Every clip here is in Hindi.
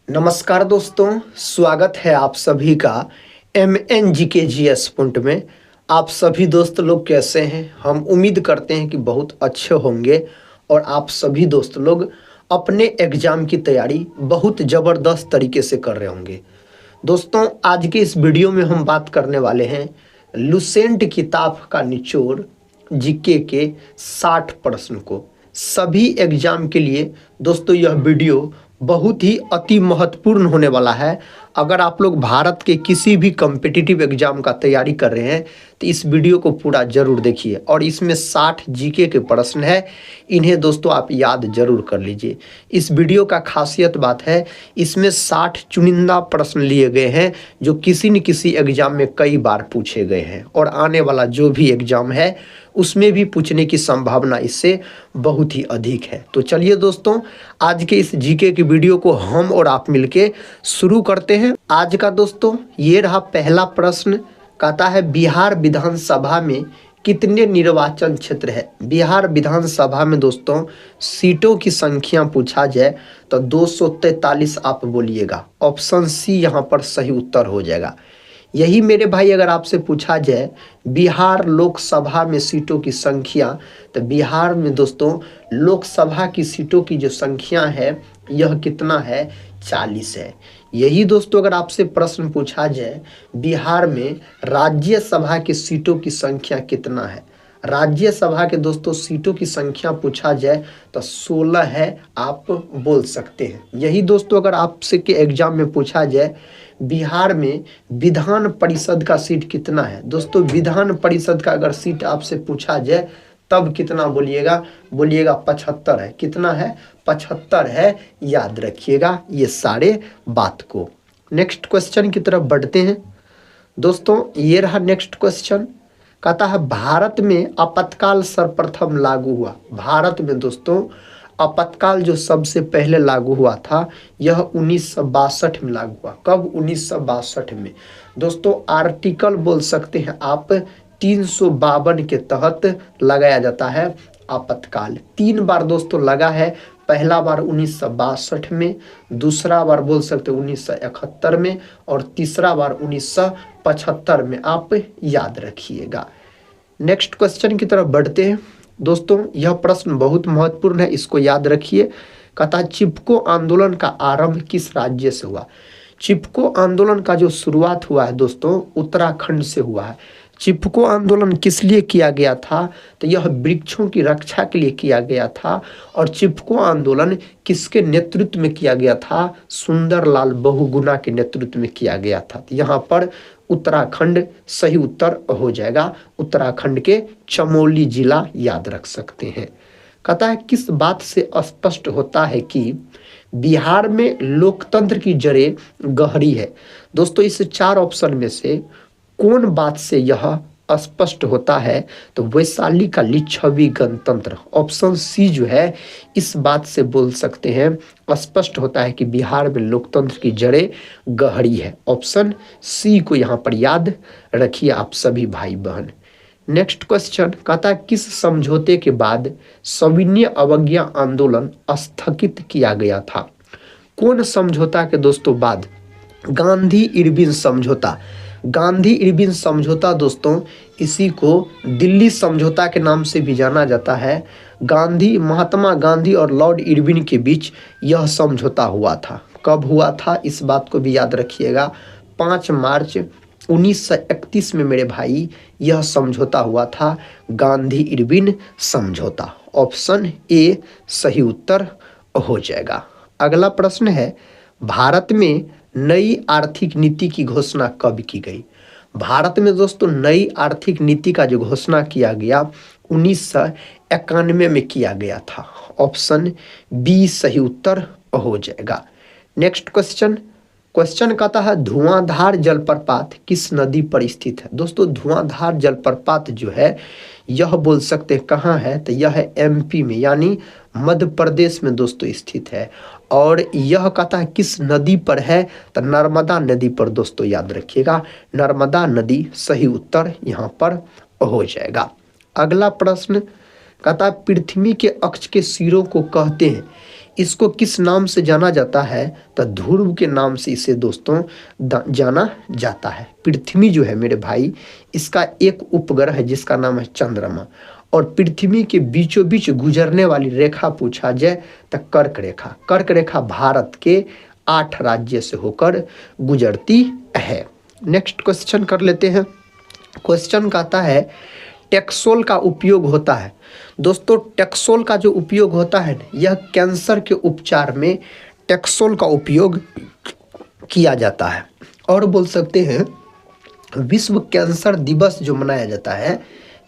नमस्कार दोस्तों, स्वागत है आप सभी का MNGKGS पॉइंट में। आप सभी दोस्त लोग कैसे हैं? हम उम्मीद करते हैं कि बहुत अच्छे होंगे और आप सभी दोस्त लोग अपने एग्ज़ाम की तैयारी बहुत ज़बरदस्त तरीके से कर रहे होंगे। दोस्तों, आज के इस वीडियो में हम बात करने वाले हैं लुसेंट किताब का निचोड़ जीके के 60 प्रश्न को। सभी एग्जाम के लिए दोस्तों यह वीडियो बहुत ही अति महत्वपूर्ण होने वाला है। अगर आप लोग भारत के किसी भी कॉम्पिटिटिव एग्जाम का तैयारी कर रहे हैं तो इस वीडियो को पूरा जरूर देखिए। और इसमें 60 जीके के प्रश्न है, इन्हें दोस्तों आप याद जरूर कर लीजिए। इस वीडियो का खासियत बात है, इसमें 60 चुनिंदा प्रश्न लिए गए हैं जो किसी न किसी एग्जाम में कई बार पूछे गए हैं और आने वाला जो भी एग्जाम है उसमें भी पूछने की संभावना इससे बहुत ही अधिक है। तो चलिए दोस्तों, आज के इस जीके की वीडियो को हम और आप मिलके शुरू करते हैं। आज का दोस्तों ये रहा पहला प्रश्न। कहता है बिहार विधानसभा में कितने निर्वाचन क्षेत्र है? बिहार विधानसभा में दोस्तों सीटों की संख्या पूछा जाए तो 243 आप बोलिएगा। ऑप्शन सी यहाँ पर सही उत्तर हो जाएगा। यही मेरे भाई अगर आपसे पूछा जाए बिहार लोकसभा में सीटों की संख्या, तो बिहार में दोस्तों लोकसभा की सीटों की जो संख्या है यह कितना है? 40 है। यही दोस्तों अगर आपसे प्रश्न पूछा जाए बिहार में राज्यसभा की सीटों की संख्या कितना है? राज्यसभा के दोस्तों सीटों की संख्या पूछा जाए तो 16 है, आप बोल सकते हैं। यही दोस्तों अगर आपसे के एग्जाम में पूछा जाए बिहार में विधान परिषद का सीट कितना है? दोस्तों विधान परिषद का अगर सीट आपसे पूछा जाए तब कितना बोलिएगा? बोलिएगा 75 है। कितना है? 75 है। याद रखिएगा ये सारे बात को। नेक्स्ट क्वेश्चन की तरफ बढ़ते हैं दोस्तों। ये रहा नेक्स्ट क्वेश्चन। कहता है भारत में आपातकाल सर्वप्रथम लागू हुआ। भारत में दोस्तों आपातकाल जो सबसे पहले लागू हुआ था यह 1962 में लागू हुआ। कब? 1962 में। दोस्तों आर्टिकल बोल सकते हैं आप 352 के तहत लगाया जाता है आपातकाल। 3 बार दोस्तों लगा है। पहला बार 1962 में, दूसरा बार बोल सकते 1971 में और तीसरा बार 1975 में। आप याद रखिएगा। नेक्स्ट क्वेश्चन की तरफ बढ़ते हैं दोस्तों। यह प्रश्न बहुत महत्वपूर्ण है, इसको याद रखिए। कहता है चिपको आंदोलन का आरंभ किस राज्य से हुआ? चिपको आंदोलन का जो शुरुआत हुआ है दोस्तों उत्तराखंड से हुआ है। चिपको आंदोलन किस लिए किया गया था? तो यह वृक्षों की रक्षा के लिए किया गया था। और चिपको आंदोलन किसके नेतृत्व में किया गया था? सुंदरलाल बहुगुणा के नेतृत्व में किया गया था। तो यहाँ पर उत्तराखंड सही उत्तर हो जाएगा। उत्तराखंड के चमोली जिला याद रख सकते हैं। कहता है किस बात से स्पष्ट होता है कि बिहार में लोकतंत्र की जड़ें गहरी है? दोस्तों इस 4 ऑप्शन में से कौन बात से यह स्पष्ट होता है? तो वैशाली का लिच्छवी गणतंत्र। ऑप्शन सी जो है इस बात से बोल सकते हैं स्पष्ट होता है कि बिहार में लोकतंत्र की जड़ें गहरी है। ऑप्शन सी को यहाँ पर याद रखिए आप सभी भाई बहन। नेक्स्ट क्वेश्चन कहता है किस समझौते के बाद सविनय अवज्ञा आंदोलन स्थगित किया गया था? कौन समझौता के दोस्तों बाद? गांधी इरविन समझौता। गांधी इरविन समझौता दोस्तों इसी को दिल्ली समझौता के नाम से भी जाना जाता है। गांधी, महात्मा गांधी और लॉर्ड इरविन के बीच यह समझौता हुआ था। कब हुआ था इस बात को भी याद रखिएगा। 5 मार्च 1931 में मेरे भाई यह समझौता हुआ था, गांधी इरविन समझौता। ऑप्शन ए सही उत्तर हो जाएगा। अगला प्रश्न है भारत में नई आर्थिक नीति की घोषणा कब की गई? भारत में दोस्तों नई आर्थिक नीति का जो घोषणा किया गया 1991 में किया गया था। ऑप्शन बी सही उत्तर हो जाएगा। Next question. क्वेश्चन कहता है धुआंधार जलप्रपात किस नदी पर स्थित है? दोस्तों धुआंधार जलप्रपात जो है यह बोल सकते हैं कहाँ है? तो यह है एमपी में, यानी मध्य प्रदेश में दोस्तों स्थित है। और यह कहता है किस नदी पर है? तो नर्मदा नदी पर दोस्तों याद रखिएगा। नर्मदा नदी सही उत्तर यहाँ पर हो जाएगा। अगला प्रश्न कहता है पृथ्वी के अक्ष के सिरों को कहते हैं इसको किस नाम से जाना जाता है? तो ध्रुव के नाम से इसे दोस्तों जाना जाता है। पृथ्वी जो है मेरे भाई, इसका एक उपग्रह है जिसका नाम है चंद्रमा, और पृथ्वी के बीचों बीच गुजरने वाली रेखा पूछा जाए तो कर्क रेखा। कर्क रेखा भारत के 8 राज्य से होकर गुजरती है। नेक्स्ट क्वेश्चन कर लेते हैं। क्वेश्चन कहता है टेक्सोल का उपयोग होता है। दोस्तों टेक्सोल का जो उपयोग होता है यह कैंसर के उपचार में टेक्सोल का उपयोग किया जाता है। और बोल सकते हैं विश्व कैंसर दिवस जो मनाया जाता है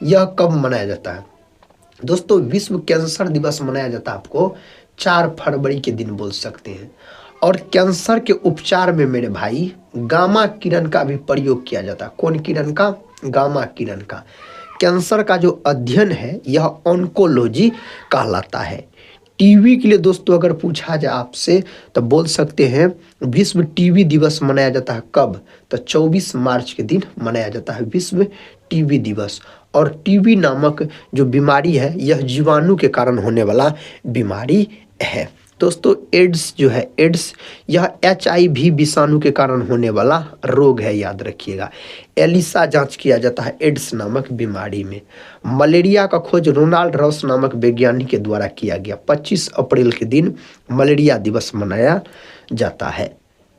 यह कब मनाया जाता है? दोस्तों विश्व कैंसर दिवस मनाया जाता है आपको 4 फरवरी के दिन बोल सकते हैं। और कैंसर के उपचार में मेरे भाई गामा किरण का भी प्रयोग किया जाता है। कौन किरण का? गामा किरण का। कैंसर का जो अध्ययन है यह ऑन्कोलॉजी कहलाता है। टीबी के लिए दोस्तों अगर पूछा जाए आपसे तो बोल सकते हैं विश्व टीबी दिवस मनाया जाता है कब? तो 24 मार्च के दिन मनाया जाता है विश्व टीबी दिवस। और टीबी नामक जो बीमारी है यह जीवाणु के कारण होने वाला बीमारी है। दोस्तों एड्स जो है, एड्स यह HIV विषाणु के कारण होने वाला रोग है, याद रखिएगा। एलिसा जांच किया जाता है एड्स नामक बीमारी में। मलेरिया का खोज रोनाल्ड रॉस नामक वैज्ञानिक के द्वारा किया गया। 25 अप्रैल के दिन मलेरिया दिवस मनाया जाता है।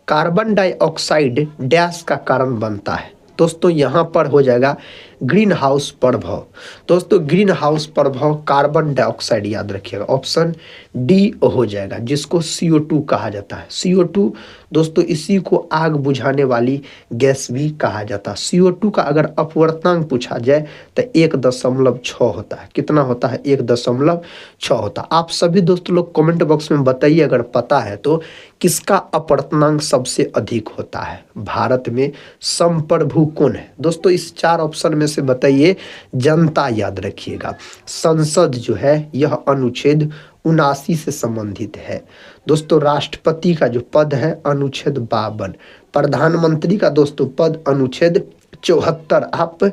कार्बन डाइऑक्साइड डैश का कारण बनता है। दोस्तों यहाँ पर हो जाएगा ग्रीन हाउस प्रभाव। दोस्तों ग्रीन हाउस प्रभाव कार्बन डाइऑक्साइड, याद रखिएगा ऑप्शन डी हो जाएगा, जिसको CO2 कहा जाता है। CO2 दोस्तों इसी को आग बुझाने वाली गैस भी कहा जाता है। CO2 का अगर अपवर्तनांक पूछा जाए तो 1.6 होता है। कितना होता है? 1.6 होता है। आप सभी दोस्तों लोग कमेंट बॉक्स में बताइए अगर पता है तो किसका अपवर्तनांक सबसे अधिक होता है। भारत में संप्रभु कौन है? दोस्तों इस 4 ऑप्शन में से बताइए। जनता, याद रखिएगा। संसद जो है यह अनुच्छेद 79 से संबंधित है। दोस्तों राष्ट्रपति का जो पद है अनुच्छेद 52। प्रधानमंत्री का दोस्तों पद अनुच्छेद 74 आप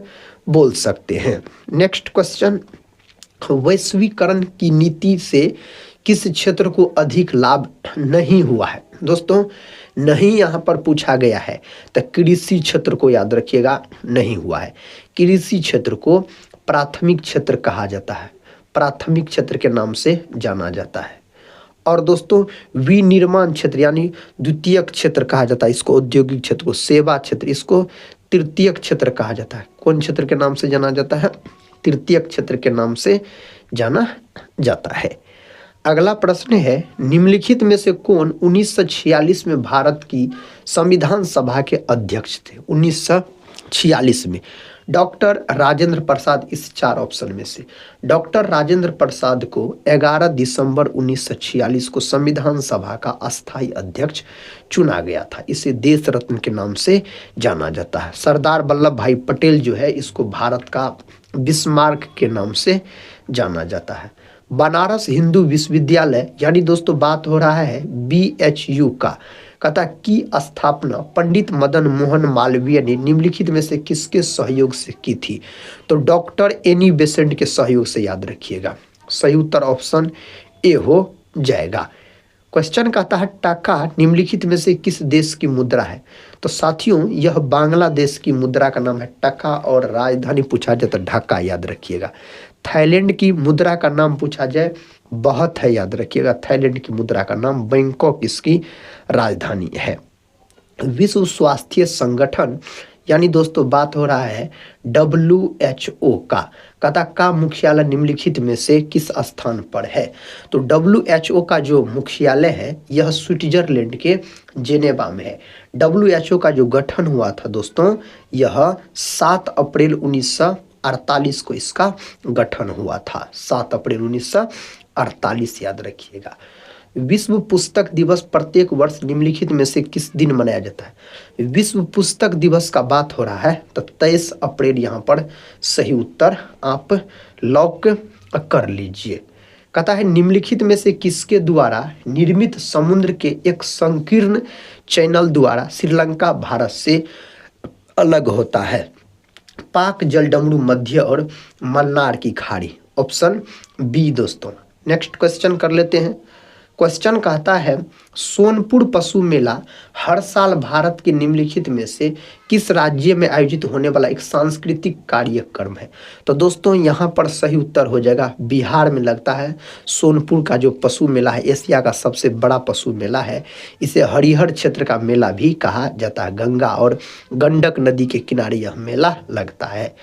बोल सकते हैं। नेक्स्ट क्वेश्चन, वैश्वीकरण की नीति से किस क्षेत्र को अधिक लाभ नहीं हुआ है? दोस्तों नहीं यहाँ पर पूछा गया है तो कृषि क्षेत्र को याद रखिएगा नहीं हुआ है। कृषि क्षेत्र को प्राथमिक क्षेत्र कहा जाता है, प्राथमिक क्षेत्र के नाम से जाना जाता है। और दोस्तों विनिर्माण क्षेत्र यानी द्वितीयक क्षेत्र कहा जाता है इसको। औद्योगिक क्षेत्र को सेवा क्षेत्र, इसको तृतीयक क्षेत्र कहा जाता है। कौन क्षेत्र के नाम से जाना जाता है? तृतीयक क्षेत्र के नाम से जाना जाता है। अगला प्रश्न है निम्नलिखित में से कौन 1946 में भारत की संविधान सभा के अध्यक्ष थे? 1946 में डॉक्टर राजेंद्र प्रसाद। इस 4 ऑप्शन में से डॉक्टर राजेंद्र प्रसाद को 11 दिसंबर 1946 को संविधान सभा का अस्थायी अध्यक्ष चुना गया था। इसे देश रत्न के नाम से जाना जाता है। सरदार वल्लभ भाई पटेल जो है इसको भारत का बिस्मार्क के नाम से जाना जाता है। बनारस हिंदू विश्वविद्यालय यानी दोस्तों बात हो रहा है BHU का कथा की स्थापना पंडित मदन मोहन मालवीय ने निम्नलिखित में से किसके सहयोग से की थी? तो डॉक्टर एनी बेसेंट के सहयोग से, याद रखिएगा। सही उत्तर ऑप्शन ए हो जाएगा। क्वेश्चन कहता है टका निम्नलिखित में से किस देश की मुद्रा है? तो साथियों यह बांग्लादेश की मुद्रा का नाम है टका। और राजधानी पूछा जाए तो ढाका, याद रखिएगा। थाईलैंड की मुद्रा का नाम पूछा जाए बहुत है, याद रखिएगा। थाईलैंड की मुद्रा का नाम बैंकॉक इसकी राजधानी है। विश्व स्वास्थ्य संगठन यानी दोस्तों बात हो रहा है WHO का मुख्यालय निम्नलिखित में से किस स्थान पर है? तो WHO का जो मुख्यालय है यह स्विट्जरलैंड के जेनेवा में है। WHO का जो गठन हुआ था दोस्तों यह 7 अप्रैल 1948 को इसका गठन हुआ था। 7 अप्रैल 1948, याद रखिएगा। विश्व पुस्तक दिवस प्रत्येक वर्ष निम्नलिखित में से किस दिन मनाया जाता है? विश्व पुस्तक दिवस का बात हो रहा है तो 23 अप्रैल यहाँ पर सही उत्तर आप लॉक कर लीजिए। कहता है निम्नलिखित में से किसके द्वारा निर्मित समुद्र के एक संकीर्ण चैनल द्वारा श्रीलंका भारत से अलग होता है? पाक जलडमरू, मध्य और मन्नार की खाड़ी। ऑप्शन बी दोस्तों। नेक्स्ट क्वेश्चन कर लेते हैं। क्वेश्चन कहता है सोनपुर पशु मेला हर साल भारत के निम्नलिखित में से किस राज्य में आयोजित होने वाला एक सांस्कृतिक कार्यक्रम है। तो दोस्तों यहाँ पर सही उत्तर हो जाएगा बिहार में लगता है। सोनपुर का जो पशु मेला है एशिया का सबसे बड़ा पशु मेला है। इसे हरिहर क्षेत्र का मेला भी कहा जाता है। गंगा और गंडक नदी के किनारे यह मेला लगता है।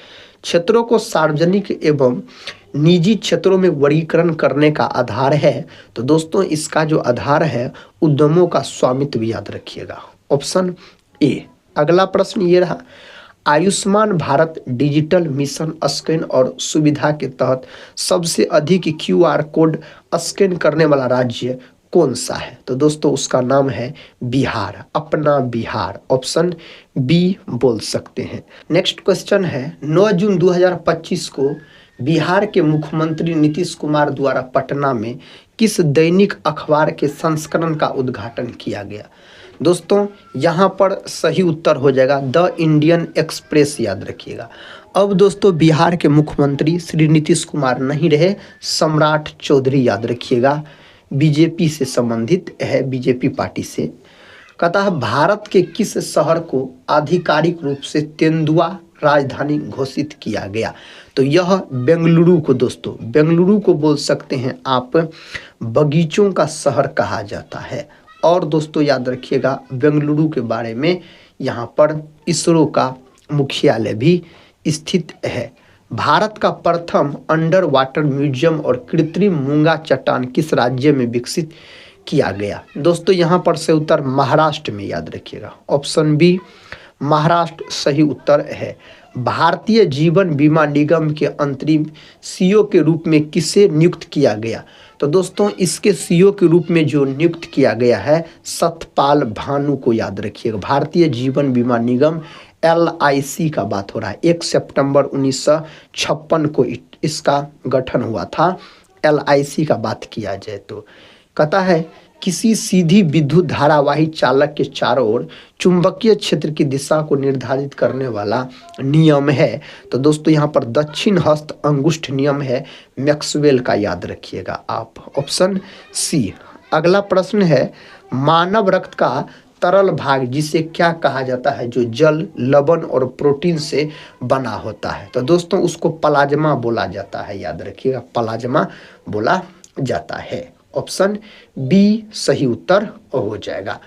क्षेत्रों को सार्वजनिक एवं निजी क्षेत्रों में वर्गीकरण करने का आधार है। तो दोस्तों इसका जो आधार है उद्यमों का स्वामित्व याद रखिएगा, ऑप्शन ए। अगला प्रश्न ये रहा, Ayushman Bharat digital mission scan और सुविधा के तहत सबसे अधिक क्यूआर कोड स्कैन करने वाला राज्य कौन सा है। तो दोस्तों उसका नाम है बिहार, अपना बिहार, ऑप्शन बी बोल सकते हैं। नेक्स्ट क्वेश्चन है 9 जून 2025 को बिहार के मुख्यमंत्री नीतीश कुमार द्वारा पटना में किस दैनिक अखबार के संस्करण का उद्घाटन किया गया। दोस्तों यहाँ पर सही उत्तर हो जाएगा द इंडियन एक्सप्रेस, याद रखिएगा। अब दोस्तों बिहार के मुख्यमंत्री श्री नीतीश कुमार नहीं रहे, सम्राट चौधरी, याद रखिएगा। बीजेपी से संबंधित है, बीजेपी पार्टी से। कहता है भारत के किस शहर को आधिकारिक रूप से तेंदुआ राजधानी घोषित किया गया। तो यह बेंगलुरु को, दोस्तों बेंगलुरु को बोल सकते हैं आप बगीचों का शहर कहा जाता है। और दोस्तों याद रखिएगा बेंगलुरु के बारे में यहाँ पर इसरो का मुख्यालय भी स्थित है। भारत का प्रथम अंडर वाटर म्यूजियम और कृत्रिम मूंगा चट्टान किस राज्य में विकसित किया गया। दोस्तों यहाँ पर से उत्तर महाराष्ट्र में, याद रखिएगा, ऑप्शन बी महाराष्ट्र सही उत्तर है। भारतीय जीवन बीमा निगम के अंतरिम सीईओ के रूप में किसे नियुक्त किया गया। तो दोस्तों इसके सीईओ के रूप में जो नियुक्त किया गया है सतपाल भानु को, याद रखिएगा। भारतीय जीवन बीमा निगम LIC का बात हो रहा है। 1 सितंबर 1956 को इसका गठन हुआ था। LIC का बात किया जाए तो कहता है किसी सीधी विद्युत धारावाही चालक के चारों ओर चुंबकीय क्षेत्र की दिशा को निर्धारित करने वाला नियम है। तो दोस्तों यहाँ पर दक्षिण हस्त अंगुष्ठ नियम है मैक्सवेल का, याद रखिएगा आप, ऑप्शन सी। अगला प्रश्न है मानव रक्त का तरल भाग जिसे क्या कहा जाता है, जो जल, लवण और प्रोटीन से बना होता है। तो दोस्तों उसको प्लाज्मा बोला जाता है, याद रखिएगा, प्लाज्मा बोला जाता है, ऑप्शन बी सही उत्तर हो जाएगा।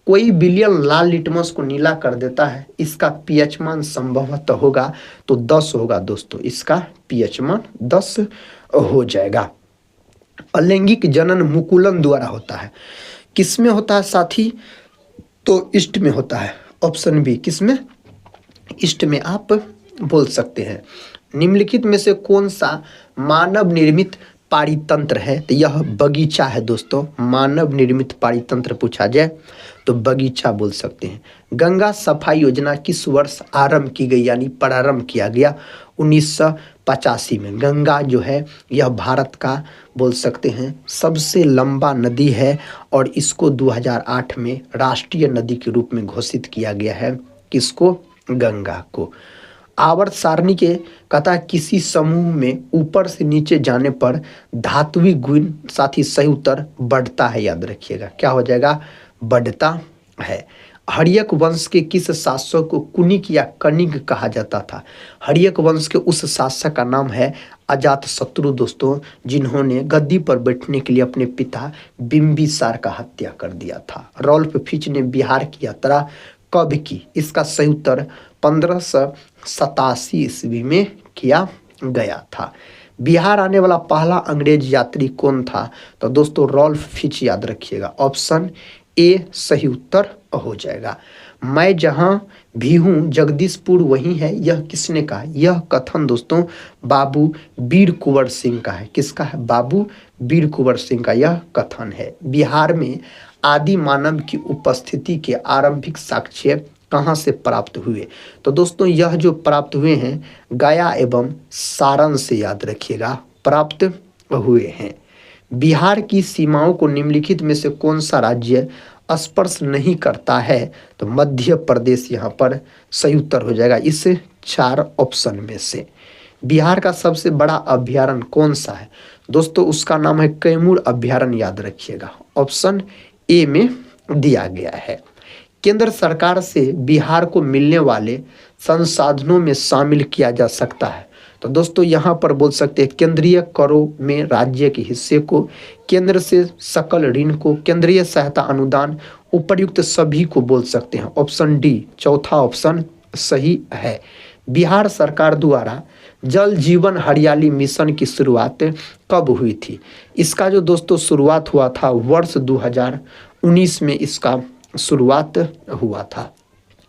कोई विलियन लाल लिटमस को नीला कर देता है, इसका पीएच मान संभवतः होगा तो 10 होगा। दोस्तों इसका पीएच मान 10 हो जाएगा। अलैंगिक जनन मुकुलन द्वारा होता है, किसमें होता है साथी, तो ईस्ट में होता है, ऑप्शन बी। किसमें, ईस्ट में आप बोल सकते हैं। निम्नलिखित में से कौन सा मानव निर्मित पारितंत्र है। तो यह बगीचा है दोस्तों, मानव निर्मित पारितंत्र पूछा जाए तो बगीचा बोल सकते हैं। गंगा सफाई योजना किस वर्ष आरंभ की गई, यानी प्रारंभ किया गया 1985 में। गंगा जो है यह भारत का बोल सकते हैं सबसे लंबा नदी है और इसको 2008 में राष्ट्रीय नदी के रूप में घोषित किया गया है। किसको, गंगा को। आवर्त सारणी के कहता है किसी समूह में ऊपर से नीचे जाने पर धात्विक गुण, साथ ही सही उत्तर बढ़ता है, याद रखिएगा, क्या हो जाएगा, बढ़ता है। हर्यक वंश के किस शासक को कुनिक या कनिक कहा जाता था। हर्यक वंश के उस शासक का नाम है अजातशत्रु दोस्तों, जिन्होंने गद्दी पर बैठने के लिए अपने पिता बिंबिसार का हत्या कर दिया था। रॉल्फ फिच ने बिहार की यात्रा कब की, इसका सही उत्तर 1587 ईस्वी में किया गया था। बिहार आने वाला पहला अंग्रेज यात्री कौन था। तो दोस्तों रॉल्फ फिच, याद रखिएगा, ऑप्शन ए सही उत्तर हो जाएगा। मैं जहां भी हूँ जगदीशपुर वहीं है, यह किसने कहा। यह कथन दोस्तों बाबू वीर कुंवर सिंह का है। किसका है, बाबू वीर कुंवर सिंह का यह कथन है। बिहार में आदि मानव की उपस्थिति के आरंभिक साक्ष्य कहाँ से प्राप्त हुए। तो दोस्तों यह जो प्राप्त हुए हैं गया एवं सारण से, याद रखिएगा, प्राप्त हुए हैं। बिहार की सीमाओं को निम्नलिखित में से कौन सा राज्य स्पर्श नहीं करता है। तो मध्य प्रदेश यहाँ पर सही उत्तर हो जाएगा इस 4 ऑप्शन में से। बिहार का सबसे बड़ा अभ्यारण्य कौन सा है। दोस्तों उसका नाम है कैमूर अभ्यारण्य, याद रखिएगा। ऑप्शन ए में दिया गया है। केंद्र सरकार से बिहार को मिलने वाले संसाधनों में शामिल किया जा सकता है। तो दोस्तों यहाँ पर बोल सकते हैं केंद्रीय करों में राज्य के हिस्से को, केंद्र से सकल ऋण को, केंद्रीय सहायता अनुदान, उपर्युक्त सभी को बोल सकते हैं। ऑप्शन डी, चौथा ऑप्शन सही है। बिहार सरकार द्वारा जल जीवन हरियाली मिशन की शुरुआत कब हुई थी? इसका जो दोस्तों शुरुआत हुआ था वर्ष 2019 में इसका शुरुआत हुआ था।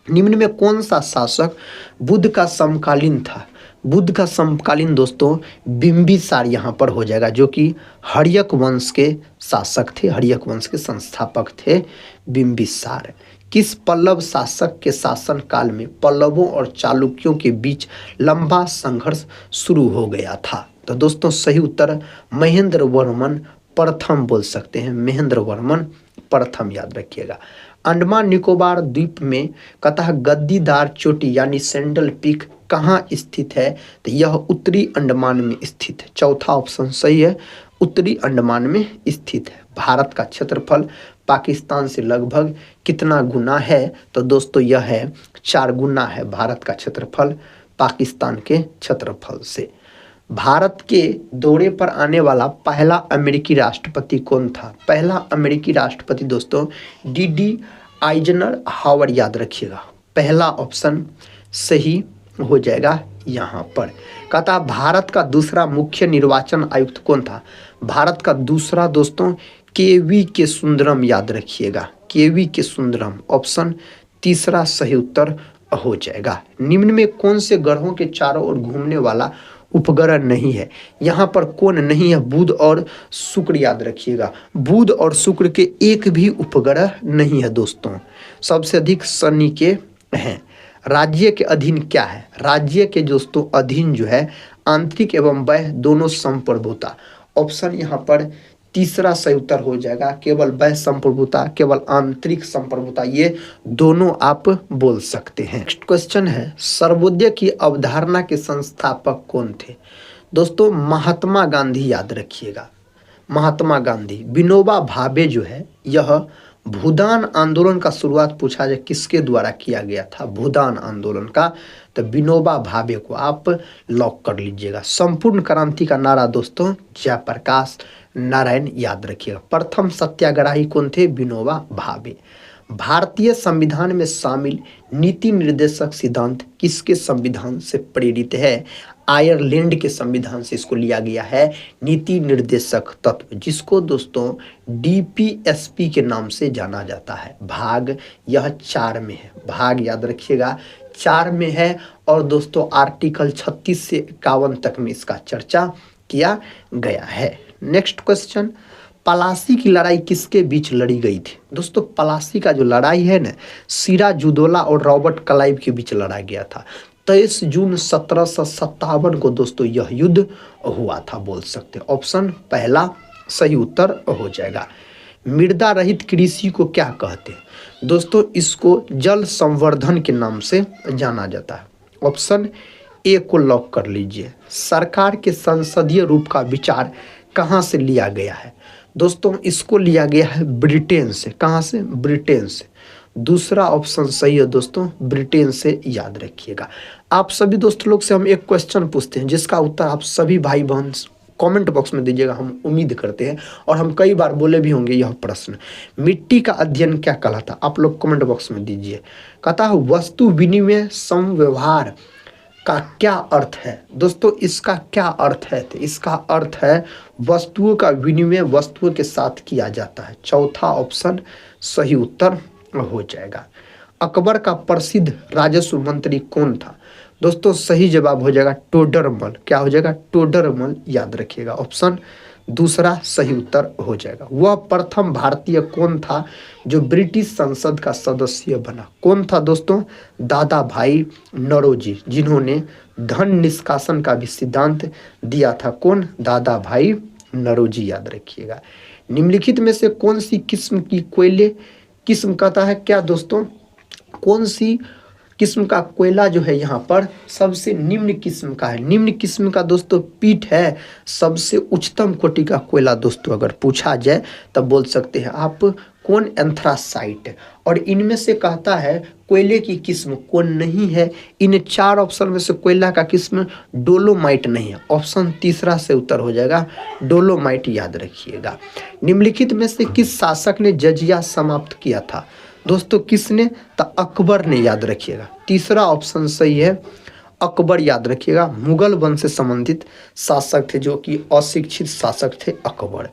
निम्न में कौन सा शासक बुद्ध का समकालीन था? बुद्ध का समकालीन दोस्तों बिंबिसार यहाँ पर हो जाएगा, जो कि हर्यक वंश के शासक थे, हर्यक वंश के संस्थापक थे बिंबिसार। किस पल्लव शासक के शासन काल में पल्लवों और चालुक्यों के बीच लंबा संघर्ष शुरू हो गया था? तो दोस्तों सही उत्तर महेंद्र वर्मन प्रथम बोल सकते हैं, महेंद्र वर्मन प्रथम, याद रखिएगा। अंडमान निकोबार द्वीप में कतः गद्दीदार चोटी यानी सैंडल पीक कहाँ स्थित है? तो यह उत्तरी अंडमान में स्थित है। चौथा ऑप्शन सही है, उत्तरी अंडमान में स्थित है। भारत का क्षेत्रफल पाकिस्तान से लगभग कितना गुना है? तो दोस्तों यह है 4 गुना है भारत का क्षेत्रफल पाकिस्तान के क्षेत्रफल से। भारत के दौरे पर आने वाला पहला अमेरिकी राष्ट्रपति कौन था? पहला अमेरिकी राष्ट्रपति दोस्तों डी आइजनर हावर, याद रखिएगा। पहला ऑप्शन सही हो जाएगा यहाँ पर। कहता भारत का दूसरा मुख्य निर्वाचन आयुक्त कौन था? भारत का दूसरा दोस्तों केवी के सुंदरम, याद रखिएगा, केवी के सुंदरम। ऑप्शन तीसरा सही उत्तर हो जाएगा। निम्न में कौन से ग्रहों के चारों ओर घूमने वाला उपग्रह नहीं है? यहाँ पर कौन नहीं है? बुध और शुक्र, याद रखिएगा। बुध और शुक्र के एक भी उपग्रह नहीं है दोस्तों, सबसे अधिक शनि के हैं। राज्य के अधीन क्या है? राज्य के दोस्तों अधीन जो है आंतरिक एवं बाह्य दोनों संप्रभुता। ऑप्शन यहाँ पर तीसरा सही उत्तर हो जाएगा, केवल बाह्य संप्रभुता, केवल आंतरिक संप्रभुता, ये दोनों आप बोल सकते हैं। नेक्स्ट क्वेश्चन है सर्वोदय की अवधारणा के संस्थापक कौन थे? दोस्तों महात्मा गांधी, याद रखिएगा, महात्मा गांधी। विनोबा भावे जो है यह भूदान आंदोलन का शुरुआत पूछा जाए किसके द्वारा किया गया था? भूदान आंदोलन का, तो विनोबा भावे को आप लॉक कर लीजिएगा। संपूर्ण क्रांति का नारा दोस्तों जयप्रकाश नारायण, याद रखिएगा। प्रथम सत्याग्रही कौन थे? विनोबा भावे। भारतीय संविधान में शामिल नीति निर्देशक सिद्धांत किसके संविधान से प्रेरित है? आयरलैंड के संविधान से इसको लिया गया है नीति निर्देशक तत्व, जिसको दोस्तों डीपीएसपी के नाम से जाना जाता है। भाग यह 4 में है, भाग याद रखिएगा 4 में है। और दोस्तों आर्टिकल 36 से 51 तक में इसका चर्चा किया गया है। नेक्स्ट क्वेश्चन, पलासी की लड़ाई किसके बीच लड़ी गई थी? दोस्तों पलासी का जो लड़ाई है ना, सिराजुद्दौला और रॉबर्ट क्लाइव के बीच लड़ा गया था। 23 जून 1757 को दोस्तों यह युद्ध हुआ था, बोल सकते हैं। ऑप्शन पहला सही उत्तर हो जाएगा। मृदा रहित कृषि को क्या कहते हैं? दोस्तों इसको जल संवर्धन के नाम से जाना जाता है। ऑप्शन ए को लॉक कर लीजिए। सरकार के संसदीय रूप का विचार कहाँ से लिया गया है? दोस्तों इसको लिया गया है ब्रिटेन से। कहाँ से? ब्रिटेन से। दूसरा ऑप्शन सही है दोस्तों, ब्रिटेन से, याद रखिएगा। आप सभी दोस्त लोग से हम एक क्वेश्चन पूछते हैं जिसका उत्तर आप सभी भाई बहन कमेंट बॉक्स में दीजिएगा, हम उम्मीद करते हैं। और हम कई बार बोले भी होंगे यह प्रश्न, मिट्टी का अध्ययन क्या कहलाता? आप लोग कमेंट बॉक्स में दीजिए। कहता है वस्तु विनिमय समव्यवहार का क्या अर्थ है? दोस्तों इसका क्या अर्थ है? तो इसका अर्थ है वस्तुओं का विनिमय वस्तुओं के साथ किया जाता है। चौथा ऑप्शन सही उत्तर हो जाएगा। अकबर का प्रसिद्ध राजस्व मंत्री कौन था? दोस्तों सही जवाब हो जाएगा टोडरमल। क्या हो जाएगा? टोडरमल, याद रखिएगा। ऑप्शन दूसरा सही उत्तर हो जाएगा। वह प्रथम भारतीय कौन था जो ब्रिटिश संसद का सदस्य बना? कौन था दोस्तों? दादा भाई नौरोजी, जिन्होंने धन निष्कासन का भी सिद्धांत दिया था। कौन? दादा भाई नौरोजी, याद रखिएगा। निम्नलिखित में से कौन सी किस्म की कोयले, किस्म कहता है क्या दोस्तों, कौन सी किस्म का कोयला जो है यहाँ पर सबसे निम्न किस्म का है। निम्न किस्म का दोस्तों पीट है सबसे उच्चतम कोटि का कोयला दोस्तों अगर पूछा जाए तब बोल सकते हैं आप कौन, एंथ्रासाइट। और इनमें से कहता है कोयले की किस्म कौन नहीं है। इन 4 ऑप्शन में से कोयला का किस्म डोलोमाइट नहीं है। ऑप्शन तीसरा से उत्तर हो जाएगा डोलोमाइट, याद रखिएगा। निम्नलिखित में से किस शासक ने जजिया समाप्त किया था? दोस्तों किसने? तो अकबर ने, याद रखिएगा। तीसरा ऑप्शन सही है, अकबर, याद रखिएगा। मुगल वंश से संबंधित शासक थे जो कि अशिक्षित शासक थे, अकबर।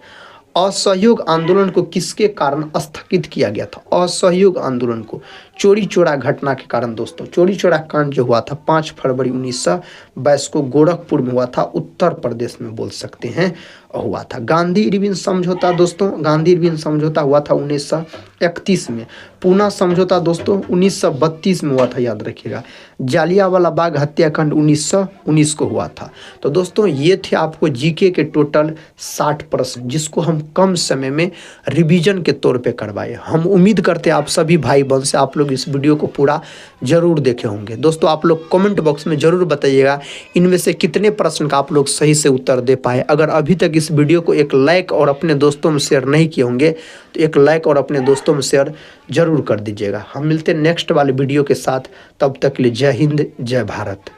असहयोग आंदोलन को किसके कारण स्थगित किया गया था? असहयोग आंदोलन को चोरी चोरा घटना के कारण दोस्तों। चोरी चोरा कांड जो हुआ था 5 फरवरी 1922 को गोरखपुर में हुआ था, उत्तर प्रदेश में बोल सकते हैं हुआ था। गांधी इरविन समझौता दोस्तों, गांधी इरविन समझौता हुआ था 1931 में। पूना समझौता दोस्तों 1932 में हुआ था, याद रखिएगा। जालियांवाला बाग हत्याकांड 1919 को हुआ था। तो दोस्तों ये थे आपको जीके के टोटल 60 प्रश्न, जिसको हम कम समय में रिवीजन के तौर पे करवाए। हम उम्मीद करते हैं आप सभी भाई बहन से आप लोग इस वीडियो को पूरा जरूर देखे होंगे। दोस्तों आप लोग कमेंट बॉक्स में जरूर बताइएगा इनमें से कितने प्रश्न का आप लोग सही से उत्तर दे पाए। अगर अभी तक इस वीडियो को एक लाइक और अपने दोस्तों में शेयर नहीं किए होंगे तो एक लाइक और अपने दोस्तों में शेयर जरूर कर दीजिएगा। हम मिलते हैं नेक्स्ट वाले वीडियो के साथ, तब तक के लिए जय हिंद, जय भारत।